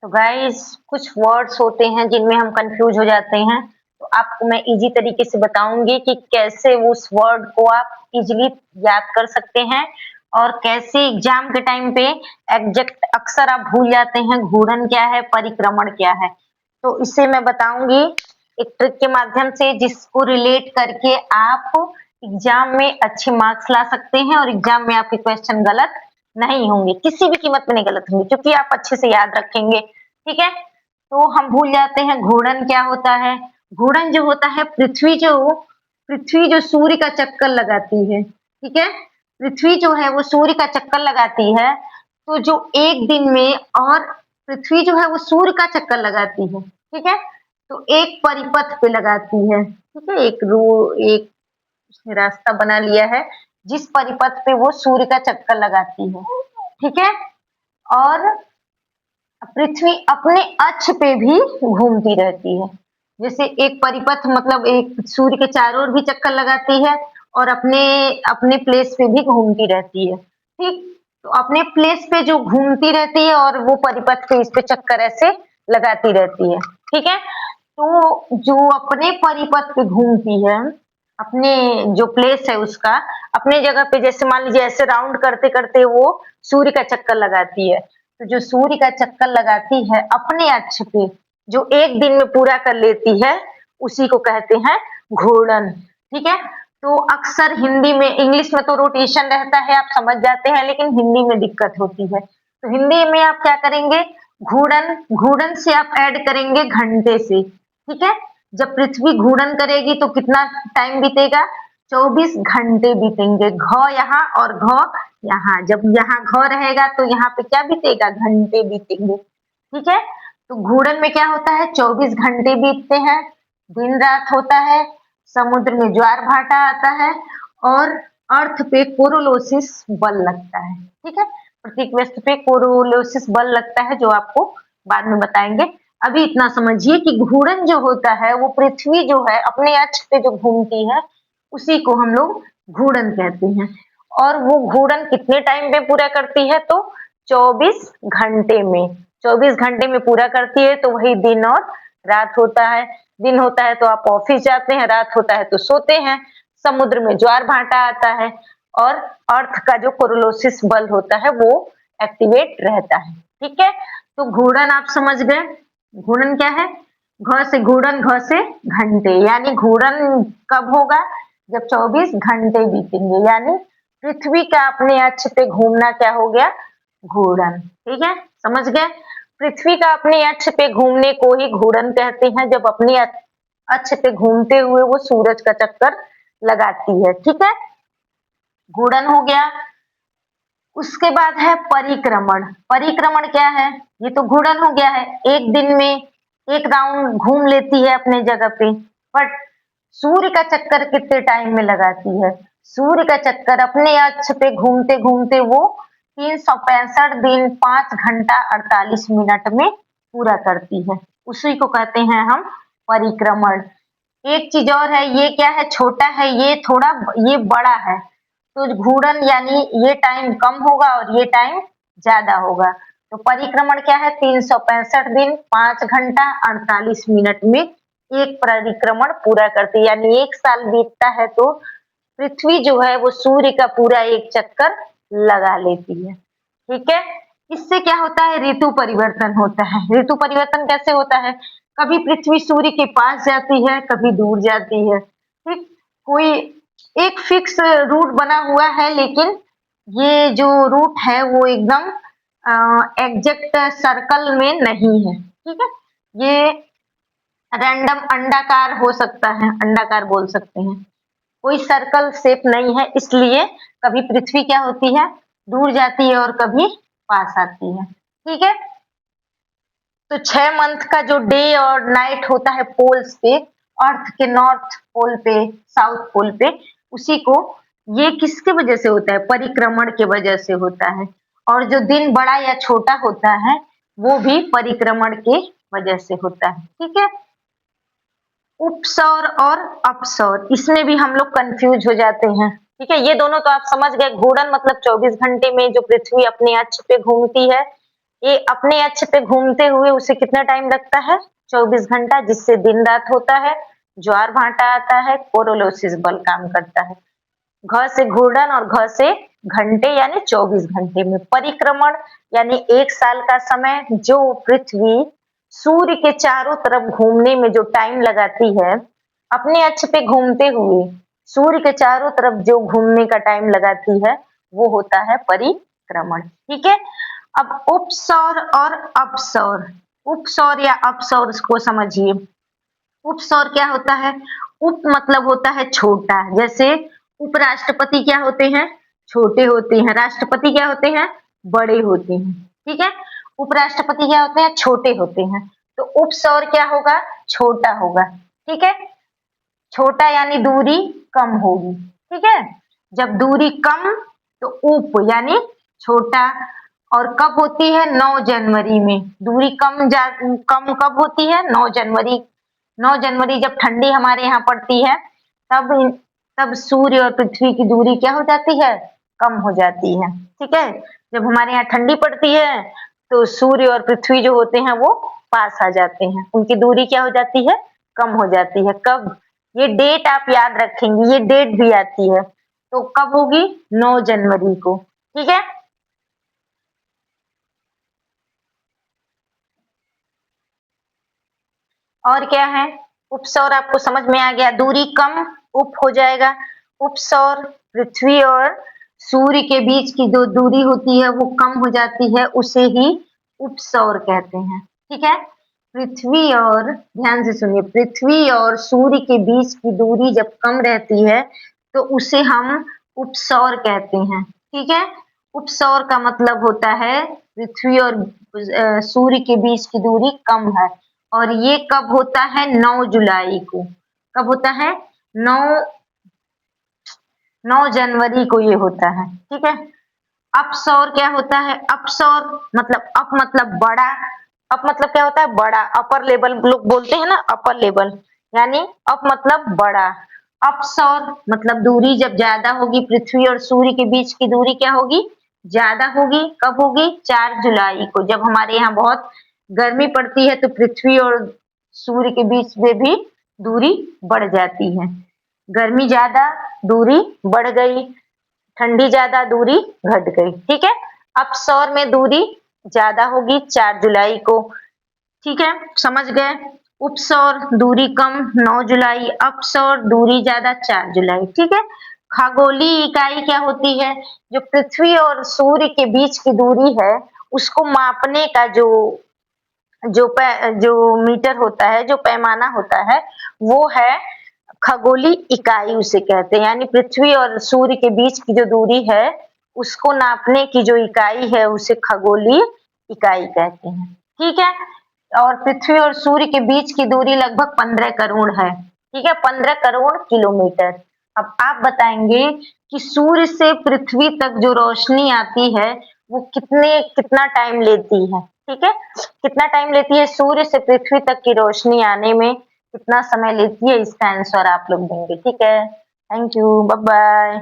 तो गाइस कुछ वर्ड्स होते हैं जिनमें हम कंफ्यूज हो जाते हैं। तो आपको मैं इजी तरीके से बताऊंगी कि कैसे उस वर्ड को आप इजीली याद कर सकते हैं और कैसे एग्जाम के टाइम पे एग्जैक्ट अक्सर आप भूल जाते हैं घूर्णन क्या है, परिक्रमण क्या है। तो इसे मैं बताऊंगी एक ट्रिक के माध्यम से जिसको रिलेट करके आप एग्जाम में अच्छे मार्क्स ला सकते हैं और एग्जाम में आपके क्वेश्चन गलत नहीं होंगे, किसी भी कीमत में नहीं गलत होंगे क्योंकि आप अच्छे से याद रखेंगे। ठीक है, तो हम भूल जाते हैं घूर्णन क्या होता है। घूर्णन जो होता है पृथ्वी जो सूर्य का चक्कर लगाती है। ठीक है, पृथ्वी जो है वो सूर्य का चक्कर लगाती है। तो जो एक दिन में और पृथ्वी जो है वो सूर्य का चक्कर लगाती है। ठीक है, तो एक परिपथ पे लगाती है। ठीक है, एक उसने रास्ता बना लिया है जिस परिपथ पे वो सूर्य का चक्कर लगाती है। ठीक है, और पृथ्वी अपने अक्ष पे भी घूमती रहती है। जैसे एक परिपथ मतलब एक सूर्य के चारों ओर भी चक्कर लगाती है और अपने अपने प्लेस पे भी घूमती रहती है। ठीक, तो अपने प्लेस पे जो घूमती रहती है और वो परिपथ पे इस पे चक्कर ऐसे लगाती रहती है। ठीक है, तो जो अपने परिपथ पे घूमती है, अपने जो प्लेस है उसका अपने जगह पे, जैसे मान लीजिए ऐसे राउंड करते करते वो सूर्य का चक्कर लगाती है। तो जो सूर्य का चक्कर लगाती है अपने अक्ष पे, जो एक दिन में पूरा कर लेती है, उसी को कहते हैं घूर्णन। ठीक है, तो अक्सर हिंदी में, इंग्लिश में तो रोटेशन रहता है आप समझ जाते हैं, लेकिन हिंदी में दिक्कत होती है। तो हिंदी में आप क्या करेंगे, घूर्णन, घूर्णन से आप ऐड करेंगे घंटे से। ठीक है, जब पृथ्वी घूर्णन करेगी तो कितना टाइम बीतेगा, 24 घंटे बीतेंगे। घ यहाँ और घ यहाँ, जब यहाँ घ रहेगा तो यहाँ पे क्या बीतेगा, घंटे बीतेंगे। ठीक है, तो घूर्णन में क्या होता है, 24 घंटे बीतते हैं, दिन रात होता है, समुद्र में ज्वार भाटा आता है और अर्थ पे कोरोलोसिस बल लगता है। ठीक है, प्रत्येक वस्तु पे कोरोलोसिस बल लगता है जो आपको बाद में बताएंगे। अभी इतना समझिए कि घूर्णन जो होता है वो पृथ्वी जो है अपने अक्ष पे जो घूमती है उसी को हम लोग घूर्णन कहते हैं। और वो घूर्णन कितने टाइम में पूरा करती है, तो 24 घंटे में। 24 घंटे में पूरा करती है, तो वही दिन और रात होता है। दिन होता है तो आप ऑफिस जाते हैं, रात होता है तो सोते हैं, समुद्र में ज्वार भाटा आता है और अर्थ का जो कोरोलोसिस बल होता है वो एक्टिवेट रहता है। ठीक है, तो घूर्णन आप समझ गए। घूर्णन क्या है, घ से घूर्णन, घ से घंटे, यानी घूर्णन कब होगा, जब 24 घंटे बीतेंगे, यानी पृथ्वी का अपने अक्ष पे घूमना क्या हो गया, घूर्णन। ठीक है, समझ गए। पृथ्वी का अपने अक्ष पे घूमने को ही घूर्णन कहते हैं, जब अपने अक्ष पे घूमते हुए वो सूरज का चक्कर लगाती है। ठीक है, घूर्णन हो गया। उसके बाद है परिक्रमण। परिक्रमण क्या है, ये तो घूर्णन हो गया है, एक दिन में एक राउंड घूम लेती है अपने जगह पे। बट सूर्य का चक्कर कितने टाइम में लगाती है, सूर्य का चक्कर अपने अक्ष पे घूमते घूमते वो 365 दिन 5 घंटा 48 मिनट में पूरा करती है, उसी को कहते हैं हम परिक्रमण। एक चीज और है, ये क्या है, छोटा है, ये थोड़ा, ये बड़ा है। तो घूर्णन यानी ये टाइम कम होगा और ये टाइम ज्यादा होगा। तो परिक्रमण क्या है, 365 दिन 5 घंटा 48 मिनट में एक परिक्रमण पूरा करती है, यानी एक साल बीतता है तो पृथ्वी जो है वो सूर्य का पूरा एक चक्कर लगा लेती है। ठीक है, इससे क्या होता है, ऋतु परिवर्तन होता है। ऋतु परिवर्तन कैसे होता है, कभी पृथ्वी सूर्य के पास जाती है, कभी दूर जाती है। ठीक, कोई एक फिक्स रूट बना हुआ है, लेकिन ये जो रूट है वो एकदम एग्जैक्ट सर्कल में नहीं है। ठीक है, ये रैंडम अंडाकार हो सकता है, अंडाकार बोल सकते हैं, कोई सर्कल शेप नहीं है, इसलिए कभी पृथ्वी क्या होती है, दूर जाती है और कभी पास आती है। ठीक है, तो 6 मंथ का जो डे और नाइट होता है पोल्स पे, अर्थ के नॉर्थ पोल पे, साउथ पोल पे, उसी को, ये किसके वजह से होता है, परिक्रमण के वजह से होता है। और जो दिन बड़ा या छोटा होता है वो भी परिक्रमण के वजह से होता है। ठीक है, उपसौर और अपसौर, इसमें भी हम लोग कंफ्यूज हो जाते हैं। ठीक है, ये दोनों तो आप समझ गए, घूर्णन मतलब 24 घंटे में जो पृथ्वी अपने अक्ष पे घूमती है, ये अपने अक्ष पे घूमते हुए उसे कितना टाइम लगता है? 24 घंटा, जिससे दिन रात होता है, ज्वार भाटा आता है, कोरोलोसिस बल काम करता है। घ से घूर्णन और घ से घंटे यानी 24 घंटे में। परिक्रमण यानी 1 साल का समय जो पृथ्वी सूर्य के चारों तरफ घूमने में जो टाइम लगाती है, अपने अक्ष पे घूमते हुए सूर्य के चारों तरफ जो घूमने का टाइम लगाती है, वो होता है परिक्रमण। ठीक है? अब उपसौर और अपसौर, उपसौर या अपसौर को समझिए। उपसौर क्या होता है? उप मतलब होता है छोटा, जैसे उपराष्ट्रपति क्या होते हैं? छोटे होते हैं। राष्ट्रपति क्या होते हैं? बड़े होते हैं। ठीक है? उपराष्ट्रपति क्या होते हैं? छोटे होते हैं। तो उपसौर क्या होगा? छोटा होगा। ठीक है? छोटा यानी दूरी कम होगी। ठीक है? जब दूरी कम तो उप यानी छोटा। और कब होती है? 9 जनवरी में। दूरी कम कब होती है? 9 जनवरी। 9 जनवरी जब ठंडी हमारे यहाँ पड़ती है, तब तब सूर्य और पृथ्वी की दूरी क्या हो जाती है? कम हो जाती है। ठीक है? जब हमारे यहाँ ठंडी पड़ती है, तो सूर्य और पृथ्वी जो होते हैं वो पास आ जाते हैं। उनकी दूरी क्या हो जाती है? कम हो जाती है। कब? ये डेट आप याद रखेंगे, ये डेट भी आती है। तो कब होगी? 9 जनवरी को। ठीक है? और क्या है? उपसौर आपको समझ में आ गया, दूरी कम उप हो जाएगा। उपसौर पृथ्वी और सूर्य के बीच की जो दूरी होती है वो कम हो जाती है, उसे ही उपसौर कहते हैं। ठीक है? पृथ्वी और ध्यान से सुनिए, पृथ्वी और सूर्य के बीच की दूरी जब कम रहती है तो उसे हम उपसौर कहते हैं। ठीक है? उपसौर का मतलब होता है पृथ्वी और सूर्य के बीच की दूरी कम है। और ये कब होता है? 9 जुलाई को। कब होता है? 9 9 जनवरी को ये होता है। ठीक है? अपसौर क्या होता है? अपसौर मतलब अप मतलब बड़ा। अप मतलब क्या होता है? बड़ा। अपर लेवल लोग बोलते हैं ना, अपर लेवल, यानी अप मतलब बड़ा। अपसौर मतलब दूरी जब ज्यादा होगी, पृथ्वी और सूर्य के बीच की दूरी क्या होगी? ज्यादा होगी। कब होगी? 4 जुलाई को। जब हमारे यहाँ बहुत गर्मी पड़ती है तो पृथ्वी और सूर्य के बीच में भी दूरी बढ़ जाती है। गर्मी ज्यादा, दूरी बढ़ गई। ठंडी ज्यादा, दूरी घट गई। ठीक है? अपसौर में दूरी ज्यादा होगी 4 जुलाई को। ठीक है? समझ गए? उपसौर दूरी कम 9 जुलाई, अपसौर दूरी ज्यादा 4 जुलाई। ठीक है? खगोलीय इकाई क्या होती है? जो पृथ्वी और सूर्य के बीच की दूरी है, उसको मापने का जो मीटर होता है, जो पैमाना होता है, वो है खगोलीय इकाई उसे कहते हैं। यानी पृथ्वी और सूर्य के बीच की जो दूरी है, उसको नापने की जो इकाई है, उसे खगोलीय इकाई कहते हैं। ठीक है? और पृथ्वी और सूर्य के बीच की दूरी लगभग 15 करोड़ है। ठीक है? 15 करोड़ किलोमीटर। अब आप बताएंगे कि सूर्य से पृथ्वी तक जो रोशनी आती है, वो कितना टाइम लेती है? ठीक है? कितना टाइम लेती है सूर्य से पृथ्वी तक की रोशनी आने में? कितना समय लेती है? इसका आंसर आप लोग देंगे। ठीक है? Thank you. Bye bye.